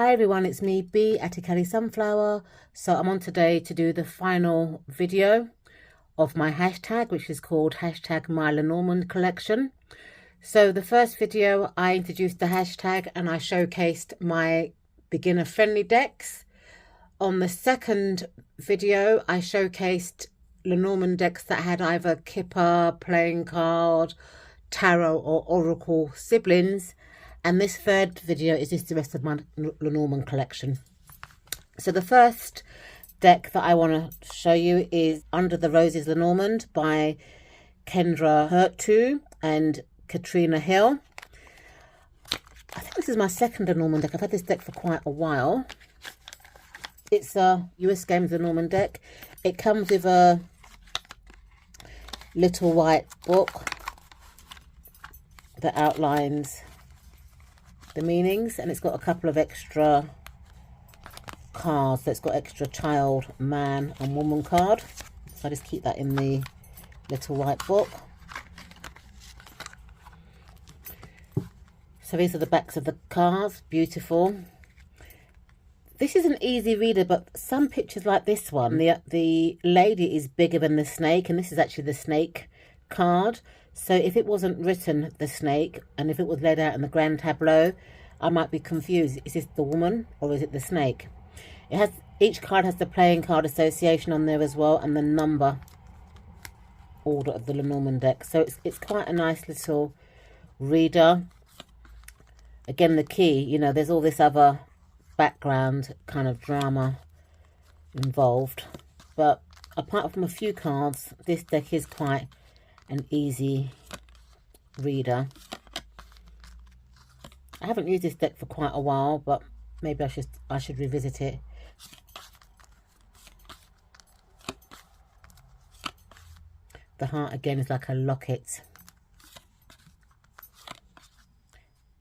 Hi everyone, it's me, B at Kelly Sunflower. So I'm on today to do the final video of my hashtag, which is called hashtag my Lenormand collection. So the first video I introduced the hashtag and I showcased my beginner friendly decks. On the second video I showcased Lenormand decks that had either Kipper, playing card, tarot or oracle siblings. And this third video is just the rest of my Lenormand collection. So the first deck that I want to show you is Under the Roses Lenormand by Kendra Hertu and Katrina Hill. I think this is my second Lenormand deck. I've had this deck for quite a while. It's a US Games Lenormand deck. It comes with a little white book that outlines the meanings, and it's got a couple of extra cards. So it's got extra child, man and woman card. So I just keep that in the little white book. So these are the backs of the cards. Beautiful. This is an easy reader, but some pictures like this one, the lady is bigger than the snake, and this is actually the snake card. So if it wasn't written the snake, and if it was laid out in the grand tableau, I might be confused. Is this the woman or is it the snake? It has, each card has the playing card association on there as well, and the number order of the Lenormand deck. So it's quite a nice little reader. Again, the key, you know, there's all this other background kind of drama involved, but apart from a few cards, this deck is quite an easy reader. I haven't used this deck for quite a while, but maybe I should revisit it. The heart again is like a locket.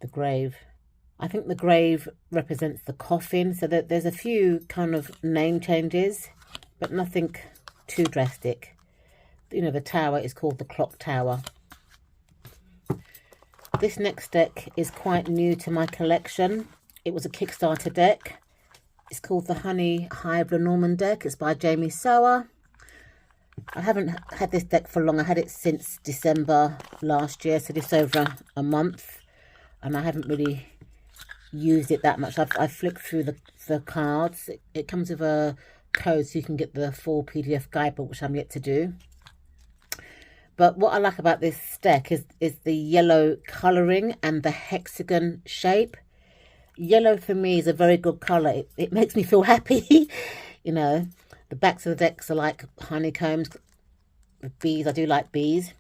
The grave. I think the grave represents the coffin, so that there's a few kind of name changes, but nothing too drastic. You know, the tower is called the clock tower. This next deck is quite new to my collection. It was a Kickstarter deck. It's called the Honey Hive Lenormand deck. It's by Jamie Sower. I haven't had this deck for long. I had it since December last year, so just over a month. And I haven't really used it that much. I've flicked through the cards. It comes with a code so you can get the full PDF guidebook, which I'm yet to do. But what I like about this deck is the yellow colouring and the hexagon shape. Yellow for me is a very good colour. It makes me feel happy. You know, the backs of the decks are like honeycombs. With bees, I do like bees.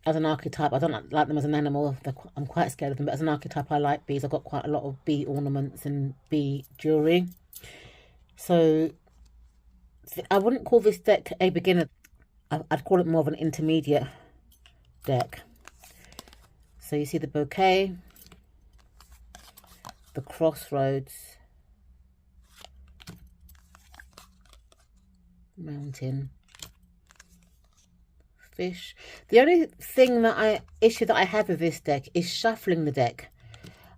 As an archetype, I don't like them as an animal. I'm quite scared of them. But as an archetype, I like bees. I've got quite a lot of bee ornaments and bee jewellery. So I wouldn't call this deck a beginner. I'd call it more of an intermediate deck. So you see the bouquet, the crossroads, mountain, fish. The only thing issue that I have with this deck is shuffling the deck.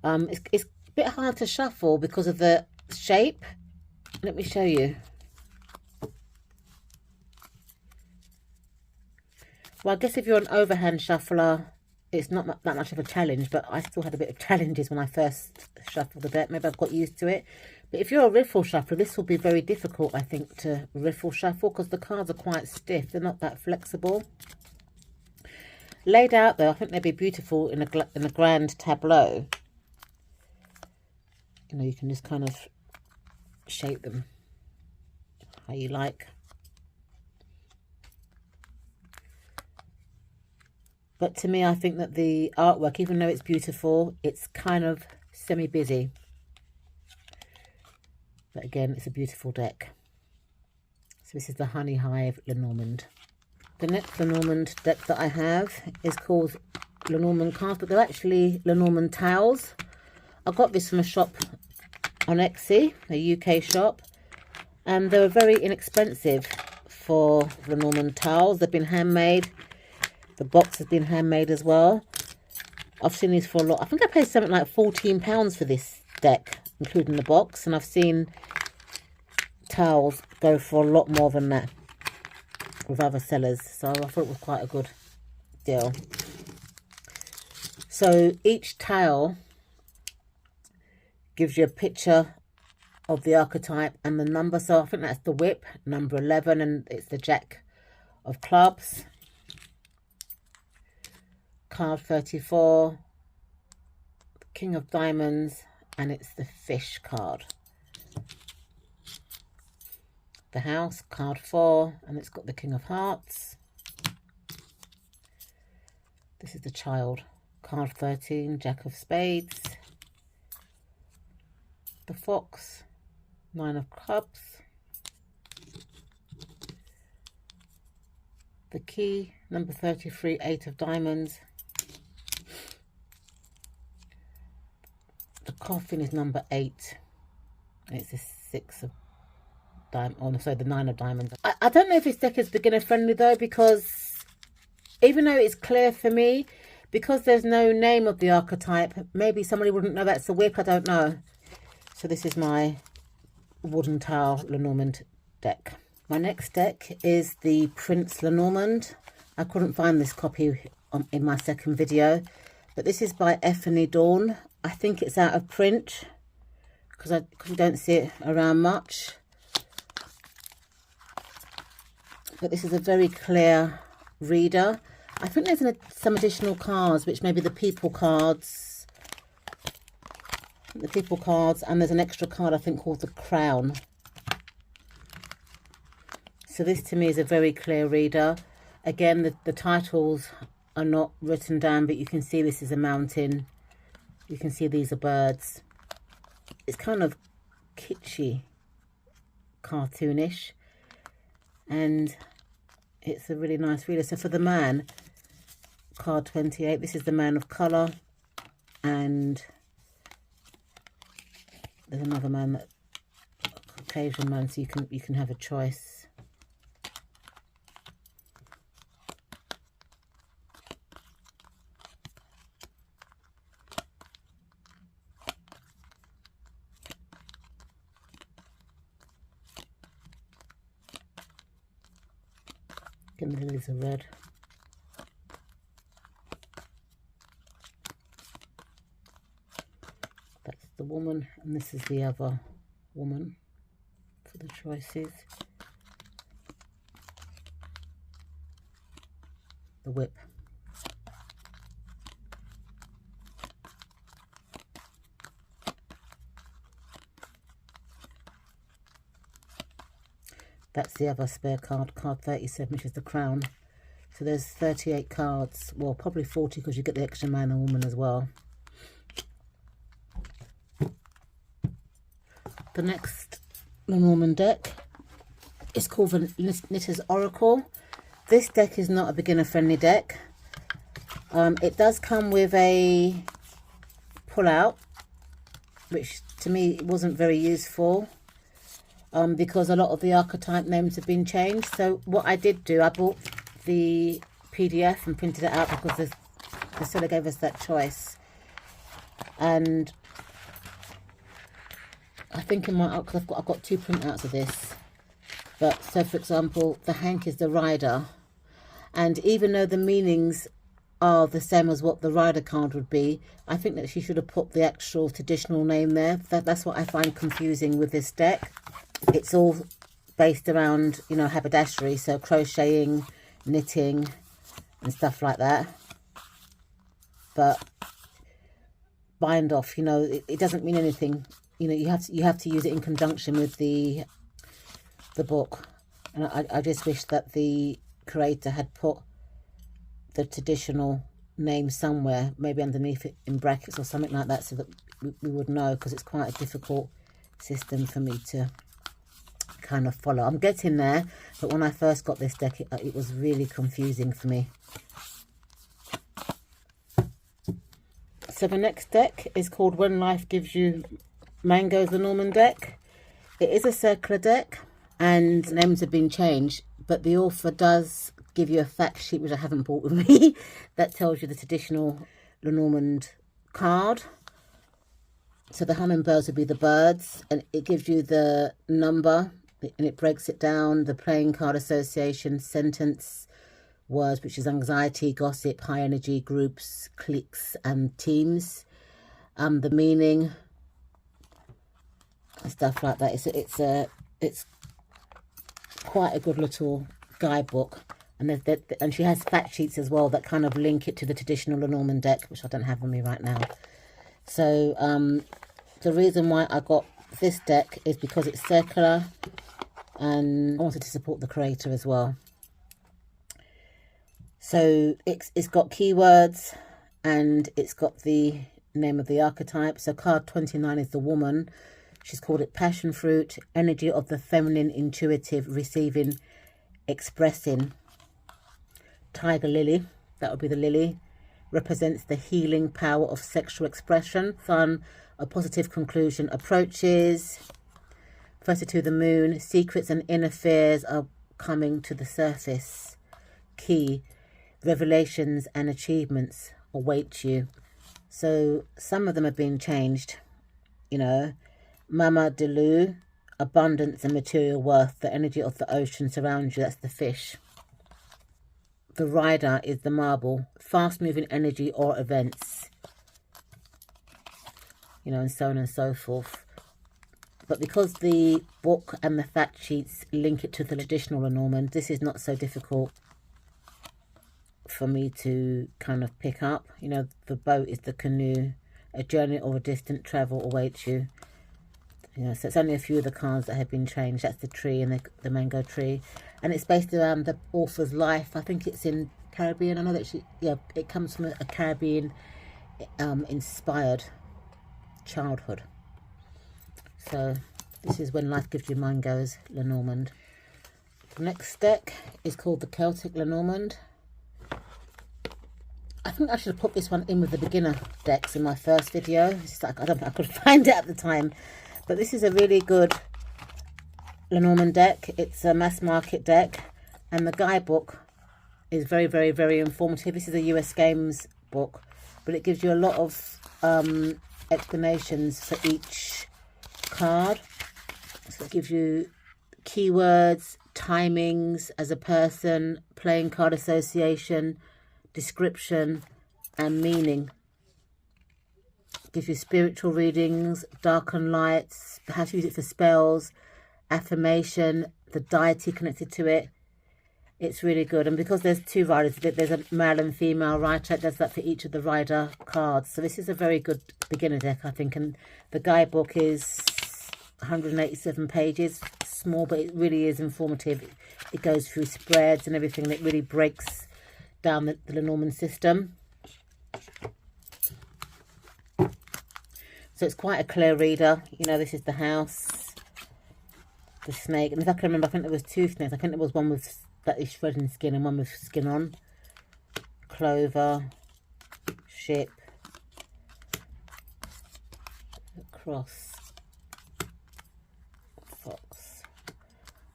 It's a bit hard to shuffle because of the shape. Let me show you. Well, I guess if you're an overhand shuffler, it's not that much of a challenge, but I still had a bit of challenges when I first shuffled the deck. Maybe I've got used to it. But if you're a riffle shuffler, this will be very difficult, I think, to riffle shuffle because the cards are quite stiff. They're not that flexible. Laid out, though, I think they'd be beautiful in a grand tableau. You know, you can just kind of shape them how you like. But to me, I think that the artwork, even though it's beautiful, it's kind of semi-busy. But again, it's a beautiful deck. So this is the Honey Hive Lenormand. The next Lenormand deck that I have is called Lenormand Cards, but they're actually Lenormand Towels. I got this from a shop on Etsy, a UK shop. And they were very inexpensive for Lenormand towels. They've been handmade. The box has been handmade as well. I've seen these for a lot. I think I paid something like £14 for this deck. including the box, and I've seen towels go for a lot more than that with other sellers, so I thought it was quite a good deal. So each towel gives you a picture of the archetype and the number. So I think that's the whip, number 11, and it's the Jack of Clubs. Card 34, King of Diamonds, and it's the Fish card. The House, card 4, and it's got the King of Hearts. This is the Child, card 13, Jack of Spades. The Fox, 9 of Clubs. The Key, number 33, 8 of Diamonds. The Coffin is number 8. And it's the 6 of diamonds. Oh, no, sorry, the 9 of Diamonds. I don't know if this deck is beginner friendly though, because even though it's clear for me, because there's no name of the archetype, maybe somebody wouldn't know that's a whip, I don't know. So this is my wooden towel Lenormand deck. My next deck is the Prince Lenormand. I couldn't find this copy in my second video, but this is by Effany Dawn. I think it's out of print because I don't see it around much. But this is a very clear reader. I think there's some additional cards, which may be the people cards. The people cards, and there's an extra card I think called the Crown. So this to me is a very clear reader. Again, the titles are not written down, but you can see this is a mountain. You can see these are birds. It's kind of kitschy, cartoonish, and it's a really nice reader. So for the man, card 28, this is the Man of Colour, and there's another man, that Caucasian man, so you can have a choice. And the lilies are red. That's the woman, and this is the other woman for the choices. The whip. That's the other spare card, card 37, which is the Crown. So there's 38 cards. Well, probably 40 because you get the extra man and woman as well. The next Lenormand deck is called the Knitter's Oracle. This deck is not a beginner-friendly deck. It does come with a pull-out, which to me wasn't very useful. Because a lot of the archetype names have been changed. So what I did do, I bought the PDF and printed it out because the seller gave us that choice. And I think in my, because I've got 2 printouts of this. But so for example, the Hank is the rider. And even though the meanings are the same as what the rider card would be, I think that she should have put the actual traditional name there. That's what I find confusing with this deck. It's all based around, you know, haberdashery, so crocheting, knitting and stuff like that. But bind off, you know, it doesn't mean anything. You know, you have to use it in conjunction with the book. And I just wish that the creator had put the traditional name somewhere, maybe underneath it in brackets or something like that, so that we would know, because it's quite a difficult system for me to kind of follow. I'm getting there, but when I first got this deck, it was really confusing for me. So the next deck is called When Life Gives You Mangoes, the Lenormand deck. It is a circular deck and names have been changed, but the author does give you a fact sheet, which I haven't bought with me, that tells you the traditional Lenormand card. So the hummingbirds would be the birds, and it gives you the number, and it breaks it down, the playing card association, sentence, words, which is anxiety, gossip, high energy, groups, cliques, and teams. The meaning, and stuff like that. It's quite a good little guidebook. And she has fact sheets as well that kind of link it to the traditional Lenormand deck, which I don't have on me right now. So the reason why I got this deck is because it's circular, and I wanted to support the creator as well. So it's got keywords, and it's got the name of the archetype. So card 29 is the woman. She's called it passion fruit, energy of the feminine, intuitive, receiving, expressing. Tiger lily, that would be the lily, represents the healing power of sexual expression. Fun, a positive conclusion approaches. First to the moon, secrets and inner fears are coming to the surface. Key, revelations and achievements await you. So some of them have been changed, you know. Mama Delu, abundance and material worth, the energy of the ocean surrounds you, that's the fish. The rider is the marble, fast-moving energy or events, you know, and so on and so forth. But because the book and the fact sheets link it to the traditional Lenormand, this is not so difficult for me to kind of pick up. You know, the boat is the canoe, a journey or a distant travel awaits you. You know, so it's only a few of the cards that have been changed. That's the tree and the mango tree. And it's based around the author's life. I think it's in Caribbean. I know that it comes from a Caribbean inspired childhood. So this is When Life Gives You Mangoes, Lenormand. The next deck is called the Celtic Lenormand. I think I should have put this one in with the beginner decks in my first video. It's just like I don't think I could find it at the time. But this is a really good Lenormand deck. It's a mass market deck, and the guidebook is very, very, very informative. This is a US Games book, but it gives you a lot of explanations for each card. So it gives you keywords, timings as a person, playing card association, description, and meaning. Gives you spiritual readings, dark and lights, how to use it for spells, affirmation, the deity connected to it. It's really good. And because there's two riders, there's a male and female rider, it does that for each of the rider cards. So this is a very good beginner deck, I think. And the guidebook is 187 pages, small, but it really is informative. It goes through spreads and everything, and it really breaks down the Lenormand system. So it's quite a clear reader. You know, this is the house, the snake. And if I can remember, I think there was two snakes. I think there was one with that is shredding skin and one with skin on. Clover, ship, cross, fox,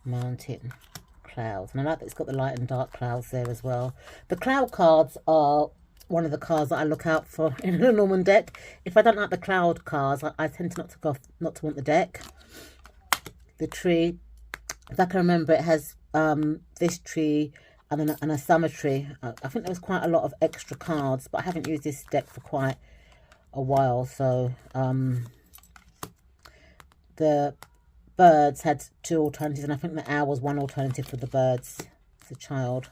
mountain, clouds. And I like that it's got the light and dark clouds there as well. The cloud cards are one of the cards that I look out for in a Lenormand deck. If I don't like the cloud cards, I tend to not to want the deck. The tree, if I can remember, it has this tree and a summer tree. I think there was quite a lot of extra cards, but I haven't used this deck for quite a while. So the birds had two alternatives, and I think the owl was one alternative for the birds. It's a child.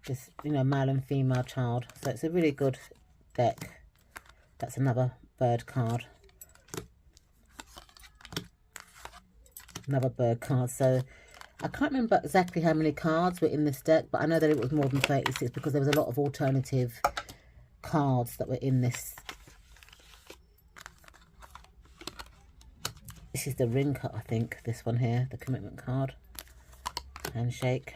This, you know, male and female child. So it's a really good deck. That's another bird card. Another bird card. So I can't remember exactly how many cards were in this deck, but I know that it was more than 36 because there was a lot of alternative cards that were in this. This is the ring card, I think. This one here, the commitment card. Handshake.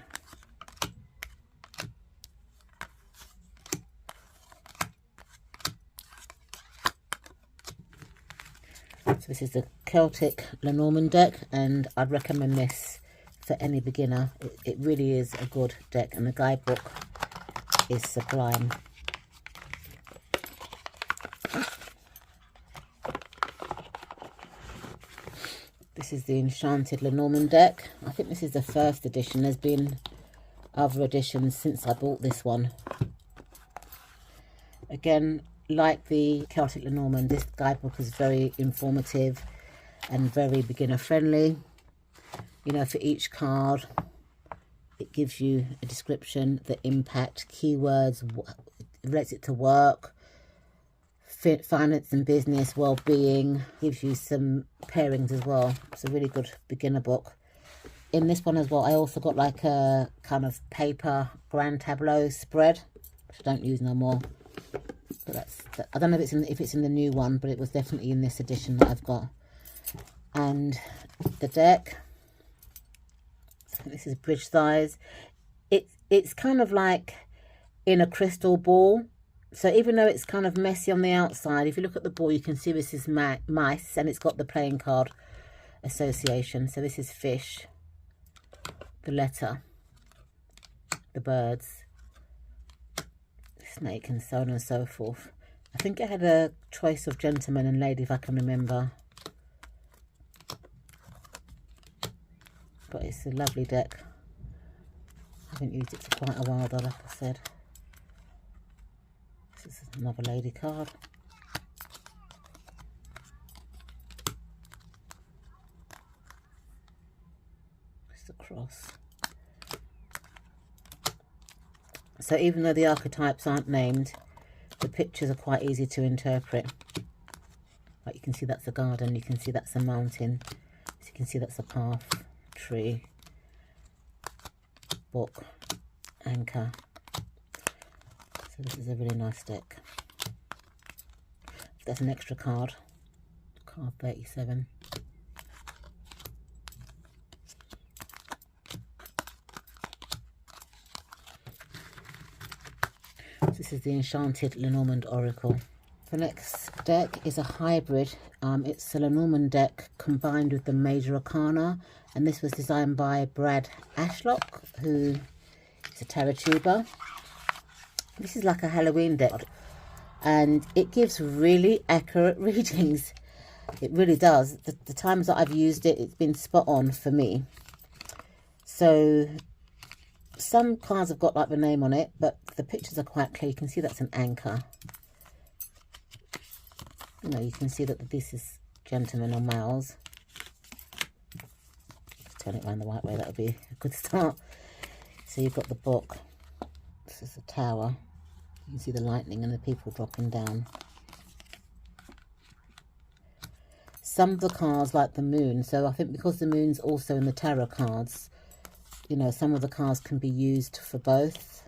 So this is the Celtic Lenormand deck, and I'd recommend this for any beginner. It really is a good deck, and the guidebook is sublime. This is the Enchanted Lenormand deck. I think this is the first edition. There's been other editions since I bought this one. Again, like the Celtic Lenormand, this guidebook is very informative and very beginner friendly. You know, for each card, it gives you a description, the impact, keywords, relates it to work, finance and business, well-being, gives you some pairings as well. It's a really good beginner book. In this one as well, I also got like a kind of paper grand tableau spread, which I don't use no more. But I don't know if it's in the new one, but it was definitely in this edition that I've got. And the deck, this is bridge size. It's kind of like in a crystal ball. So even though it's kind of messy on the outside, if you look at the ball, you can see this is mice, and it's got the playing card association. So this is fish, the letter, the birds, snake, and so on and so forth. I think I had a choice of gentleman and lady, if I can remember. But it's a lovely deck. I haven't used it for quite a while though, like I said. This is another lady card. Just a cross. So even though the archetypes aren't named, the pictures are quite easy to interpret. Like you can see that's a garden, you can see that's a mountain, so you can see that's a path, tree, book, anchor. So this is a really nice deck. There's an extra card, card 37. This is the Enchanted Lenormand Oracle. The next deck is a hybrid. It's a Lenormand deck combined with the Major Arcana, and this was designed by Brad Ashlock, who is a tarot tuber. This is like a Halloween deck, and it gives really accurate readings. It really does. The times that I've used it, it's been spot on for me. So some cards have got like the name on it, but the pictures are quite clear. You can see that's an anchor. You know, you can see that this is gentlemen or males. Turn it around the right way, that would be a good start. So you've got the book. This is the tower. You can see the lightning and the people dropping down. Some of the cards, like the moon, so I think because the moon's also in the tarot cards, you know, some of the cards can be used for both.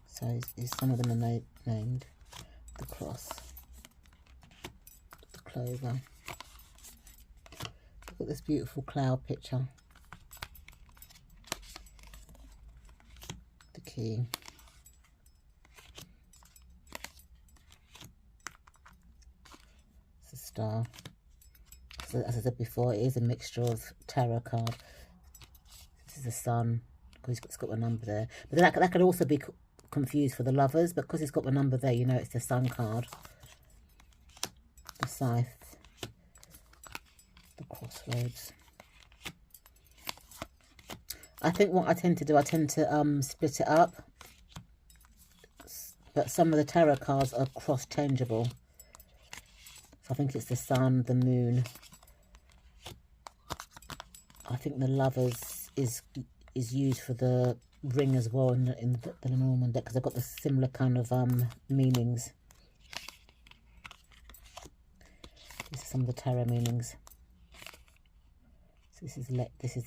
So some of them are named. The cross, the clover. Look at this beautiful cloud picture. The key. It's a star. So as I said before, it is a mixture of tarot card. This is the sun, because it's got a number there. But that could also be confused for the lovers, but because it's got the number there, you know it's the sun card. The scythe. The crossroads. I think what I tend to do, I tend to split it up. But some of the tarot cards are cross-changeable. So I think it's the sun, the moon. I think the lovers is used for the ring as well in the Lenormand deck, because they've got the similar kind of meanings. These are some of the tarot meanings. So this is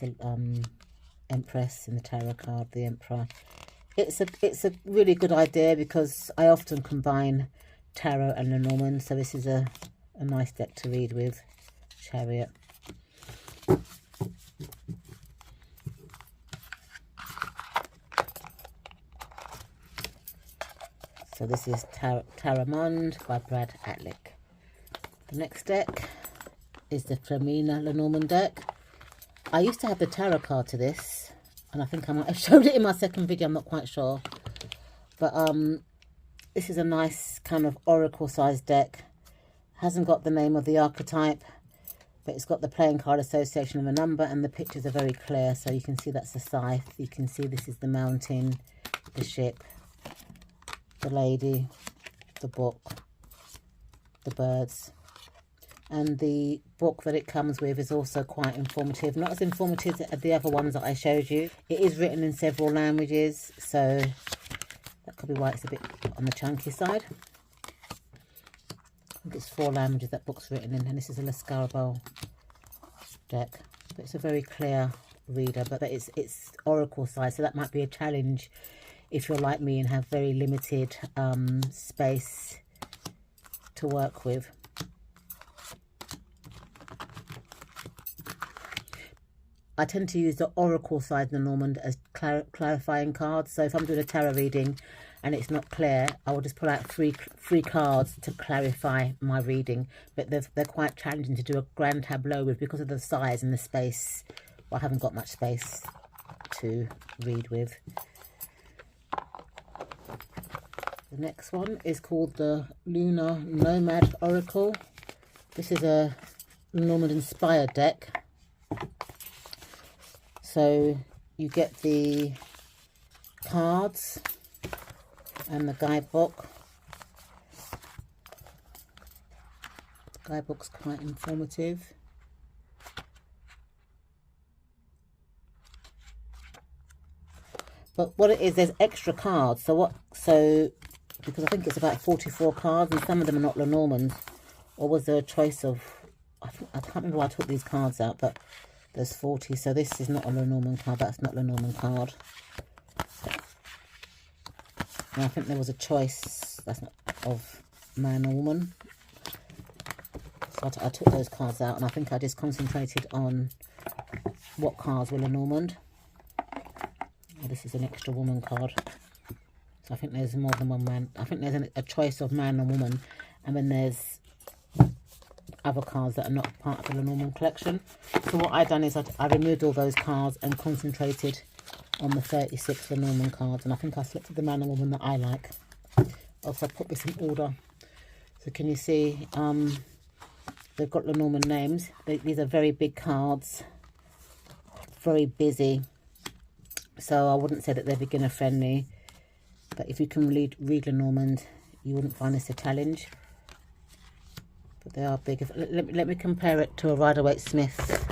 the Empress in the tarot card, the Emperor. It's a really good idea because I often combine tarot and Lenormand, so this is a nice deck to read with. Chariot. So this is Lenormand by Brad Atlick. The next deck is the Femina Lenormand deck. I used to have the tarot card to this, and I think I might have showed it in my second video, I'm not quite sure. But this is a nice kind of oracle sized deck. Hasn't got the name of the archetype, but it's got the playing card association and the number, and the pictures are very clear. So you can see that's the scythe. You can see this is the mountain, the ship, the lady, the book, the birds. And the book that it comes with is also quite informative. Not as informative as the other ones that I showed you. It is written in several languages, so that could be why it's a bit on the chunky side. I think it's 4 languages that book's written in, and this is a Lascarbal deck. But it's a very clear reader, but it's oracle size, so that might be a challenge if you're like me and have very limited space to work with. I tend to use the oracle side of the Lenormand as clarifying cards. So if I'm doing a tarot reading and it's not clear, I will just pull out three cards to clarify my reading. But they're quite challenging to do a grand tableau with because of the size and the space. Well, I haven't got much space to read with. The next one is called the Lenormand Oracle. This is a Lenormand inspired deck. So you get the cards and the guidebook. The guidebook's quite informative. But what it is, there's extra cards. So because I think it's about 44 cards, and some of them are not Lenormand. Or was there a choice of, I can't remember why I took these cards out, but there's 40, so this is not a Lenormand card. That's not a Lenormand card. And I think there was a choice. That's not of man or woman. So I took those cards out, and I think I just concentrated on what cards were Lenormand. Oh, this is an extra woman card. So I think there's more than one man. I think there's a choice of man and woman, and then there's other cards that are not part of the Lenormand collection. So what I've done is I removed all those cards and concentrated on the 36 Lenormand cards, and I think I selected the man and woman that I like. Also, I put this in order. So can you see they've got Lenormand names. These are very big cards, very busy. So I wouldn't say that they're beginner friendly, but if you can read Lenormand, you wouldn't find this a challenge. But they are big. Let me compare it to a Rider-Waite-Smith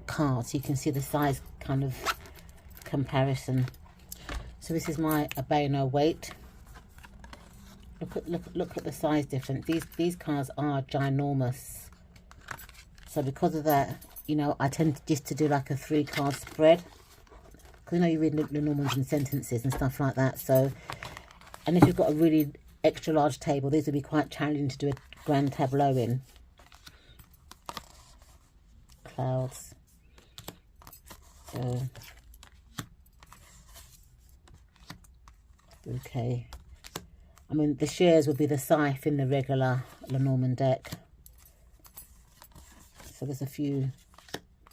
card, so you can see the size kind of comparison. So this is my Abeno weight. Look at the size difference. These cards are ginormous. So because of that, you know, I tend to do like a 3-card spread, because you know you read Lenormands in sentences and stuff like that. So, and if you've got a really extra large table, these would be quite challenging to do a grand tableau in. Clouds. So, okay. I mean, the shares would be the scythe in the regular Lenormand deck. So there's a few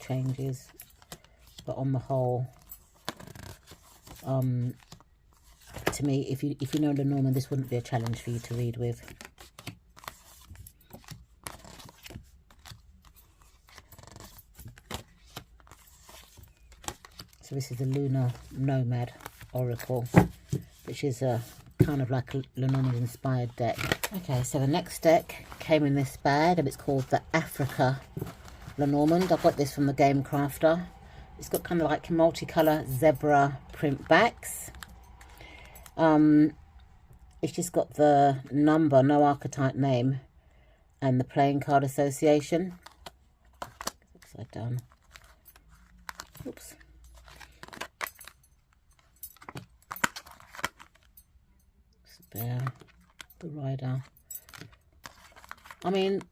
changes, but on the whole, to me, if you know Lenormand, this wouldn't be a challenge for you to read with. So this is the Lenormand Oracle, which is a kind of like a Lenormand inspired deck. Okay, so the next deck came in this bag, and it's called the Africa Lenormand. I got this from the Game Crafter. It's got kind of like multicolour zebra print backs. It's just got the number, no archetype name, and the playing card association. Upside down. Oops. There, the rider. I mean,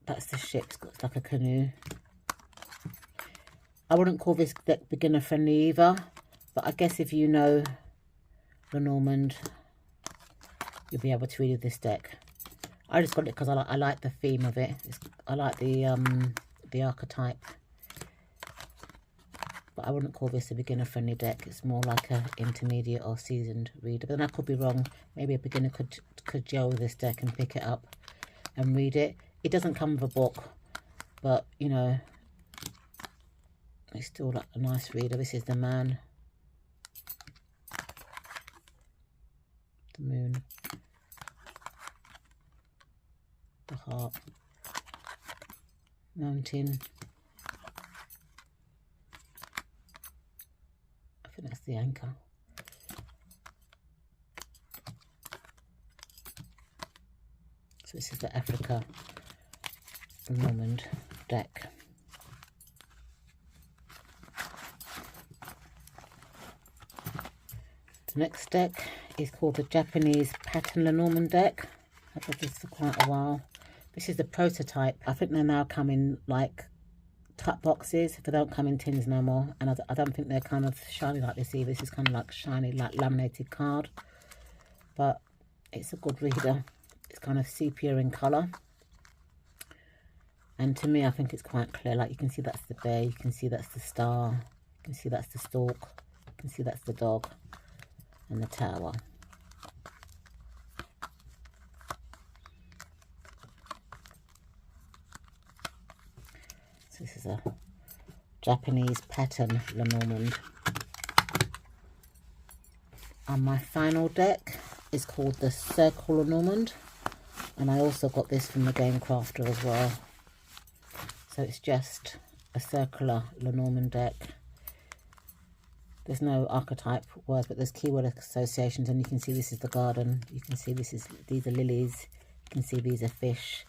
that's the ship. It's got like a canoe. I wouldn't call this deck beginner friendly either, but I guess if you know Lenormand, you'll be able to read this deck. I just got it because I like the theme of it. I like the archetype. but I wouldn't call this a beginner-friendly deck. It's more like a intermediate or seasoned reader. But then I could be wrong. Maybe a beginner could gel with this deck and pick it up and read it. It doesn't come with a book, but, you know, it's still like a nice reader. This is the man, the moon, the heart, mountain. I think that's the anchor. So this is the Africa Lenormand deck. The next deck is called the Japanese pattern Lenormand deck. I've had this for quite a while. This is the prototype. I think they now come in like tuck boxes. They don't come in tins no more. And I don't think they're kind of shiny like this either. This is kind of like shiny, like laminated card. But it's a good reader. It's kind of sepia in colour. And to me, I think it's quite clear. Like, you can see that's the bear. You can see that's the star. You can see that's the stork. You can see that's the dog. And the tower. So this is a Japanese pattern Lenormand. And my final deck is called the Circle Lenormand, and I also got this from the Game Crafter as well. So it's just a circular Lenormand deck. There's no archetype words, but there's keyword associations, and you can see this is the garden. You can see these are lilies. You can see these are fish.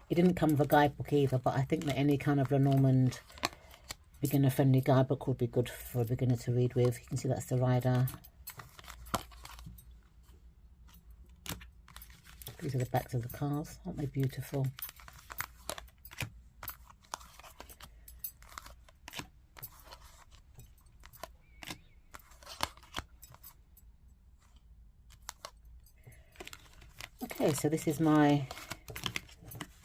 It didn't come with a guidebook either, but I think that any kind of Lenormand beginner-friendly guidebook would be good for a beginner to read with. You can see that's the rider. These are the backs of the cars. Aren't they beautiful? Okay, so this is my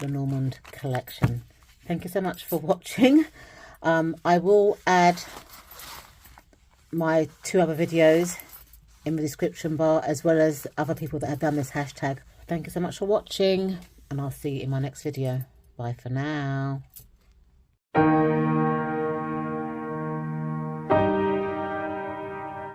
Lenormand collection. Thank you so much for watching. I will add my 2 other videos in the description bar, as well as other people that have done this hashtag. Thank you so much for watching, and I'll see you in my next video. Bye for now.